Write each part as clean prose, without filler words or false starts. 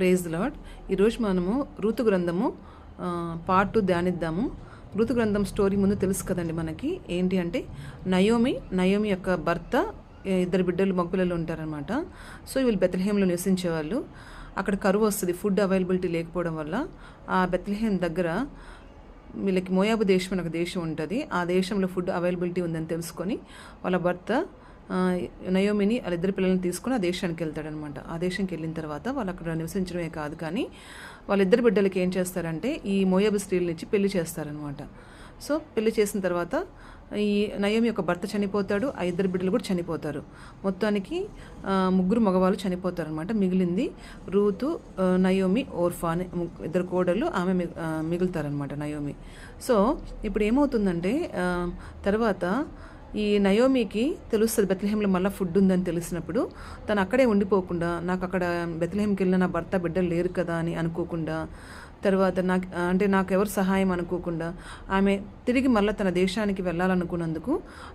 Praise lord. ఈరోజు మనము ఋతు గ్రంథము పార్ట్ 2 ధ్యానిద్దాము. ఋతు గ్రంథం స్టోరీ ముందు తెలుసు కదండి మనకి. ఏంటి అంటే నయోమి యొక్క భర్త, ఇద్దరు బిడ్డలు మగపిల్లలు ఉంటారనమాట. సో వీళ్ళు బెత్లెహేంలో నివసించేవాళ్ళు. అక్కడ కరువు వస్తుంది, ఫుడ్ అవైలబిలిటీ లేకపోవడం వల్ల. ఆ బెత్లెహేం దగ్గర వీళ్ళకి మోయాబు దేశం అని ఒక దేశం ఉంటుంది. ఆ దేశంలో ఫుడ్ అవైలబిలిటీ ఉందని తెలుసుకొని వాళ్ళ భర్త నయోమిని వాళ్ళిద్దరు పిల్లల్ని తీసుకుని ఆ దేశానికి వెళ్తాడనమాట. ఆ దేశానికి వెళ్ళిన తర్వాత వాళ్ళు అక్కడ నివసించడమే కాదు, కానీ వాళ్ళిద్దరు బిడ్డలకి ఏం చేస్తారంటే ఈ మోయాబు స్త్రీలనిచ్చి పెళ్లి చేస్తారనమాట. సో పెళ్లి చేసిన తర్వాత ఈ నయోమి యొక్క భర్త చనిపోతాడు, ఆ ఇద్దరు బిడ్డలు కూడా చనిపోతారు. మొత్తానికి ముగ్గురు మగవాళ్ళు చనిపోతారనమాట. మిగిలింది రూతు, నయోమి, ఓర్ఫా అని ఇద్దరు కోడళ్ళు, ఆమె మిగులుతారనమాట నయోమి. సో ఇప్పుడు ఏమవుతుందంటే తర్వాత ఈ నయోమికి తెలుస్తుంది బెత్లెహేంలో మళ్ళీ ఫుడ్ ఉందని తెలిసినప్పుడు తను అక్కడే ఉండిపోకుండా, నాకు అక్కడ బెత్లెహేంకి వెళ్ళిన నా భర్త బిడ్డలు లేరు కదా అని అనుకోకుండా, తర్వాత నాకు ఎవరు సహాయం అనుకోకుండా ఆమె తిరిగి మళ్ళీ తన దేశానికి వెళ్ళాలనుకున్నందుకు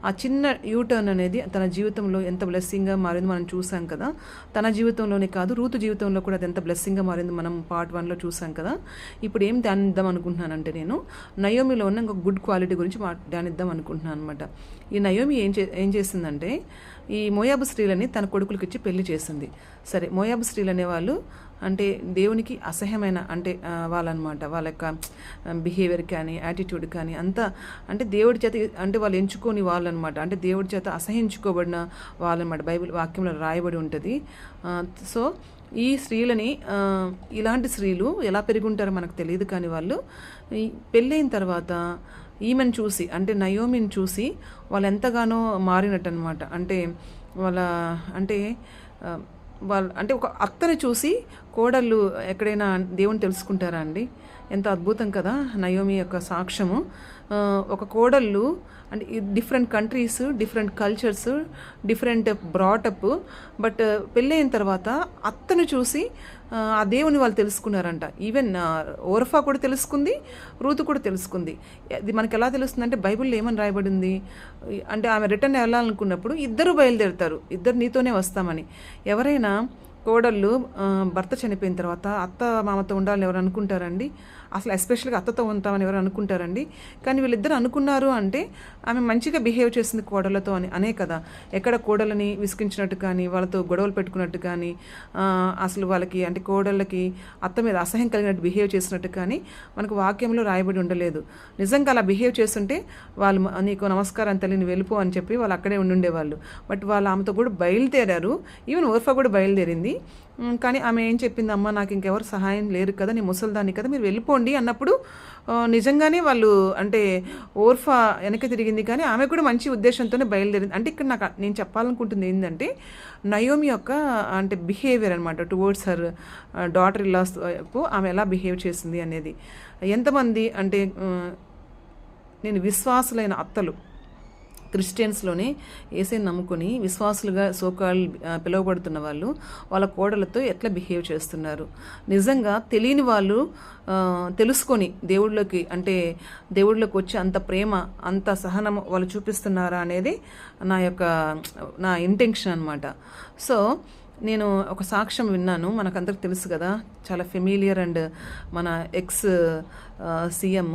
ఆ చిన్న యూటర్న్ అనేది తన జీవితంలో ఎంత బ్లెస్సింగ్గా మారింది మనం చూసాం కదా. తన జీవితంలోనే కాదు, రూతు జీవితంలో కూడా అది ఎంత బ్లెస్సింగ్గా మారింది మనం పార్ట్ 1లో చూసాం కదా. ఇప్పుడు ఏం ధ్యానిద్దాం అనుకుంటున్నానంటే నేను నయోమిలో ఉన్న ఇంకొక గుడ్ క్వాలిటీ గురించి ధ్యానిద్దాం అనుకుంటున్నాను అనమాట. ఈ నయోమి ఏం చేసిందంటే ఈ మోయాబు స్త్రీలని తన కొడుకులకి ఇచ్చి పెళ్లి చేసింది. సరే, మోయాబు స్త్రీలు అనేవాళ్ళు అంటే దేవునికి అసహ్యమైన అంటే వాళ్ళనమాట. వాళ్ళ యొక్క బిహేవియర్ కానీ యాటిట్యూడ్ కానీ అంతా అంటే దేవుడి చేత అంటే వాళ్ళు ఎంచుకొని వాళ్ళనమాట. అంటే దేవుడి చేత అసహించుకోబడిన వాళ్ళనమాట. బైబిల్ వాక్యంలో రాయబడి ఉంటుంది. సో ఈ స్త్రీలని ఇలాంటి స్త్రీలు ఎలా పెరుగుంటారో మనకు తెలియదు, కానీ వాళ్ళు పెళ్ళైన తర్వాత ఈమెను చూసి అంటే నయోమిని చూసి వాళ్ళు ఎంతగానో మారినట్టు అనమాట. అంటే అంటే ఒక అత్తని చూసి కోడళ్ళు ఎక్కడైనా దేవుని తెలుసుకుంటారా అండి? ఎంత అద్భుతం కదా నయోమి యొక్క సాక్ష్యము. ఒక కోడళ్ళు అంటే different countries, different cultures, different brought up, but పెళ్ళైన తర్వాత అత్తను చూసి ఆ దేవుని వాళ్ళు తెలుసుకున్నారంట. ఈవెన్ ఓర్ఫా కూడా తెలుసుకుంది, రూతు కూడా తెలుసుకుంది. ఇది మనకి ఎలా తెలుస్తుంది అంటే బైబిల్లో ఏమని రాయబడింది అంటే ఆమె రిటర్న్ వెళ్ళాలనుకున్నప్పుడు ఇద్దరు బయలుదేరుతారు, ఇద్దరు నీతోనే వస్తామని. ఎవరైనా కోడళ్ళు భర్త చనిపోయిన తర్వాత అత్త మామతో ఉండాలని ఎవరు అనుకుంటారండి? అసలు ఎస్పెషల్గా అత్తతో ఉంటామని ఎవరు అనుకుంటారండి? కానీ వీళ్ళిద్దరు అనుకున్నారు అంటే ఆమె మంచిగా బిహేవ్ చేసింది కోడళ్ళతో అనే కదా. ఎక్కడ కోడళ్ళని విసిగించినట్టు కానీ, వాళ్ళతో గొడవలు పెట్టుకున్నట్టు కానీ, అసలు వాళ్ళకి అంటే కోడళ్ళకి అత్త మీద అసహ్యం కలిగినట్టు బిహేవ్ చేసినట్టు కానీ మనకు వాక్యంలో రాయబడి ఉండలేదు. నిజంగా అలా బిహేవ్ చేస్తుంటే వాళ్ళు నీకు నమస్కారం తల్లి, నువ్వు వెళ్ళిపో అని చెప్పి వాళ్ళు అక్కడే ఉండేవాళ్ళు. బట్ వాళ్ళు ఆమెతో కూడా బయలుదేరారు. ఈవెన్ ఓర్ఫా కూడా బయలుదేరింది. కానీ ఆమె ఏం చెప్పింది, అమ్మ నాకు ఇంకెవరు సహాయం లేరు కదా, నీ ముసలిదాన్ని కదా, మీరు వెళ్ళిపోండి అన్నప్పుడు నిజంగానే వాళ్ళు అంటే ఓర్ఫా వెనక తిరిగింది, కానీ ఆమె కూడా మంచి ఉద్దేశంతోనే బయలుదేరింది. అంటే ఇక్కడ నేను చెప్పాలనుకుంటుంది ఏంటంటే నయోమి యొక్క అంటే బిహేవియర్ అనమాట towards her daughter in law ఆమె ఎలా బిహేవ్ చేసింది అనేది. ఎంతమంది అంటే నేను విశ్వాసులైన అత్తలు క్రిస్టియన్స్లోనే యేసుని నమ్ముకొని విశ్వాసులుగా సోకాల్ పిలువబడుతున్న వాళ్ళు వాళ్ళ కోడలతో ఎట్లా బిహేవ్ చేస్తున్నారు. నిజంగా తెలియని వాళ్ళు తెలుసుకొని దేవుడిలోకి వచ్చి అంత ప్రేమ, అంత సహనం వాళ్ళు చూపిస్తున్నారా అనేది నా ఇంటెన్షన్ అనమాట. సో నేను ఒక సాక్ష్యం విన్నాను, మనకందరికి తెలుసు కదా, చాలా ఫెమిలియర్ అండ్ మన ఎక్స్ సీఎం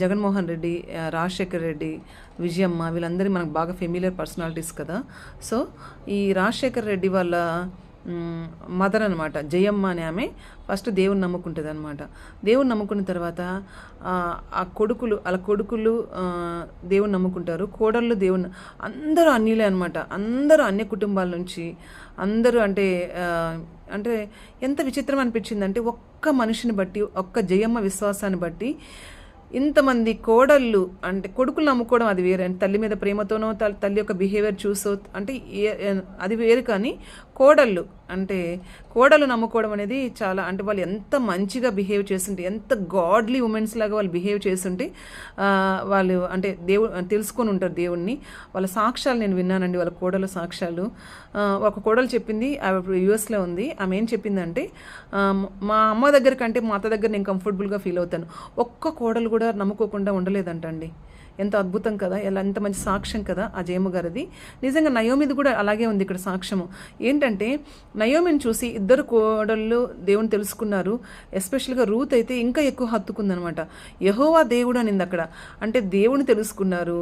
జగన్మోహన్ రెడ్డి, రాజశేఖర్ రెడ్డి, విజయమ్మ, వీళ్ళందరూ మనకు బాగా ఫెమిలియర్ పర్సనాలిటీస్ కదా. సో ఈ రాజశేఖర్ రెడ్డి వాళ్ళ మదర్ అనమాట జయమ్మ అనే ఆమె ఫస్ట్ దేవుని నమ్ముకుంటుంది అనమాట. దేవుని నమ్ముకున్న తర్వాత ఆ కొడుకులు దేవుని నమ్ముకుంటారు, కోడళ్ళు దేవుని, అందరూ అన్యులే అనమాట. అందరూ అన్య కుటుంబాల నుంచి అందరూ అంటే ఎంత విచిత్రం అనిపించిందంటే ఒక్క మనిషిని బట్టి, ఒక్క జయమ్మ విశ్వాసాన్ని బట్టి ఇంతమంది కోడళ్ళు అంటే కొడుకులు నమ్ముకోవడం అది వేరే, అంటే తల్లి మీద ప్రేమతోనో తల్లి యొక్క బిహేవియర్ చూసో అంటే అది వేరు, కానీ కోడళ్ళు నమ్ముకోవడం అనేది చాలా అంటే వాళ్ళు ఎంత మంచిగా బిహేవ్ చేస్తుంటే, ఎంత గాడ్లీ ఉమెన్స్ లాగా వాళ్ళు బిహేవ్ చేస్తుంటే వాళ్ళు అంటే తెలుసుకొని ఉంటారు దేవుణ్ణి. వాళ్ళ సాక్ష్యాలు నేను విన్నానండి, వాళ్ళ కోడళ్ళ సాక్ష్యాలు. ఒక కోడలు చెప్పింది, ఆమె యూఎస్లో ఉంది. ఆమె ఏం చెప్పిందంటే మా అమ్మ దగ్గర కంటే మా అత్త దగ్గర నేను కంఫర్టబుల్గా ఫీల్ అవుతాను. ఒక్క కోడలు కూడా నమ్ముకోకుండా ఉండలేదంటండి. ఎంత అద్భుతం కదా, ఎలా ఎంత మంచి సాక్ష్యం కదా ఆ జయమ్మ గారిది. నిజంగా నయోమిది కూడా అలాగే ఉంది ఇక్కడ సాక్ష్యము. ఏంటంటే నయోమిని చూసి ఇద్దరు కోడళ్ళు దేవుని తెలుసుకున్నారు. ఎస్పెషల్గా రూత్ అయితే ఇంకా ఎక్కువ హత్తుకుందనమాట. యెహోవా దేవుడు అనింది అక్కడ. అంటే దేవుని తెలుసుకున్నారు,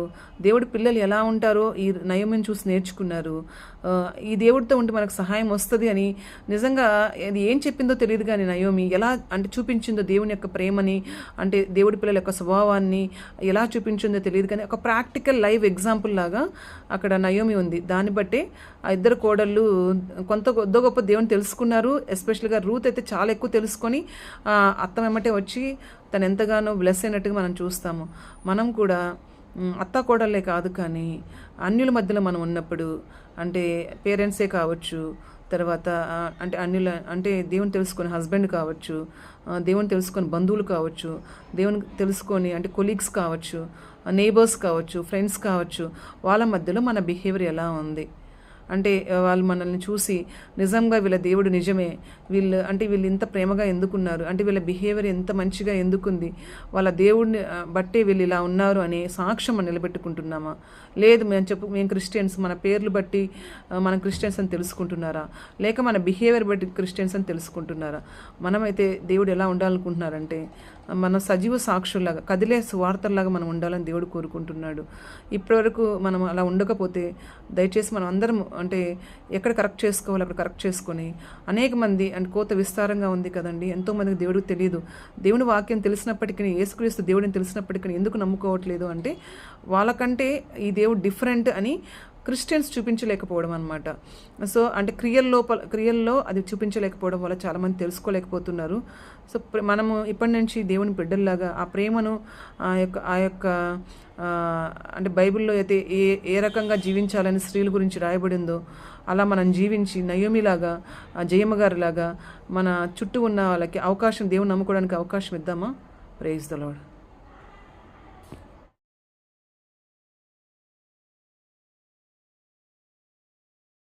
దేవుడి పిల్లలు ఎలా ఉంటారో ఈ నయోమిని చూసి నేర్చుకున్నారు. ఈ దేవుడితో ఉంటే మనకు సహాయం వస్తుంది అని నిజంగా అది ఏం చెప్పిందో తెలియదు, కానీ నయోమి ఎలా అంటే చూపించిందో దేవుని యొక్క ప్రేమని, అంటే దేవుడి పిల్లల యొక్క స్వభావాన్ని ఎలా చూపించిందో తెలియదు, కానీ ఒక ప్రాక్టికల్ లైవ్ ఎగ్జాంపుల్ లాగా అక్కడ నయోమి ఉంది. దాన్ని బట్టే ఆ ఇద్దరు కోడళ్ళు కొద్దో గొప్ప దేవుని తెలుసుకున్నారు. ఎస్పెషల్గా రూత్ అయితే చాలా ఎక్కువ తెలుసుకొని అత్త వెంబటే వచ్చి తను ఎంతగానో బ్లెస్ అయినట్టుగా మనం చూస్తాము. మనం కూడా అత్త కోడళ్ళే కాదు, కానీ అన్యుల మధ్యలో మనం ఉన్నప్పుడు, అంటే పేరెంట్సే కావచ్చు, తర్వాత అంటే అన్యుల అంటే దేవుని తెలుసుకొని హస్బెండ్ కావచ్చు, దేవుని తెలుసుకొని బంధువులు కావచ్చు, దేవుని తెలుసుకొని అంటే కొలీగ్స్ కావచ్చు, నేబర్స్ కావచ్చు, ఫ్రెండ్స్ కావచ్చు, వాళ్ళ మధ్యలో మన బిహేవియర్ ఎలా ఉంది, అంటే వాళ్ళు మనల్ని చూసి నిజంగా వీళ్ళ దేవుడు నిజమే, వీళ్ళు ఇంత ప్రేమగా ఎందుకున్నారు, అంటే వీళ్ళ బిహేవియర్ ఎంత మంచిగా ఎందుకుంది, వాళ్ళ దేవుడిని బట్టే వీళ్ళు ఇలా ఉన్నారు అనే సాక్ష్యం మనం నిలబెట్టుకుంటున్నామా, లేదు మేము క్రిస్టియన్స్ మన పేర్లు బట్టి మనం క్రిస్టియన్స్ అని తెలుసుకుంటున్నారా, లేక మన బిహేవియర్ బట్టి క్రిస్టియన్స్ అని తెలుసుకుంటున్నారా? మనమైతే దేవుడు ఎలా ఉండాలనుకుంటున్నారంటే మన సజీవ సాక్షుల్లాగా, కదిలే సువార్తల్లాగా మనం ఉండాలని దేవుడు కోరుకుంటున్నాడు. ఇప్పటివరకు మనం అలా ఉండకపోతే దయచేసి మనం అందరం అంటే ఎక్కడ కరెక్ట్ చేసుకోవాలి అక్కడ కరెక్ట్ చేసుకొని, అనేక మంది అంటే కోత విస్తారంగా ఉంది కదండి, ఎంతోమందికి దేవుడికి తెలియదు. దేవుని వాక్యం తెలిసినప్పటికీ, యేసుక్రీస్తు దేవుడిని తెలిసినప్పటికీ ఎందుకు నమ్ముకోవట్లేదు అంటే వాళ్ళకంటే ఈ దేవుడు డిఫరెంట్ అని క్రిస్టియన్స్ చూపించలేకపోవడం అనమాట. సో అంటే క్రియల్లో అది చూపించలేకపోవడం వల్ల చాలామంది తెలుసుకోలేకపోతున్నారు. సో మనము ఇప్పటి నుంచి దేవుని బిడ్డల్లాగా ఆ ప్రేమను ఆ యొక్క అంటే బైబిల్లో అయితే ఏ రకంగా జీవించాలని స్త్రీల గురించి రాయబడిందో అలా మనం జీవించి నయోమిలాగా, జయమ్మ గారిలాగా మన చుట్టూ ఉన్న వాళ్ళకి అవకాశం, దేవుని నమ్ముకోవడానికి అవకాశం ఇద్దామా? Praise the lord.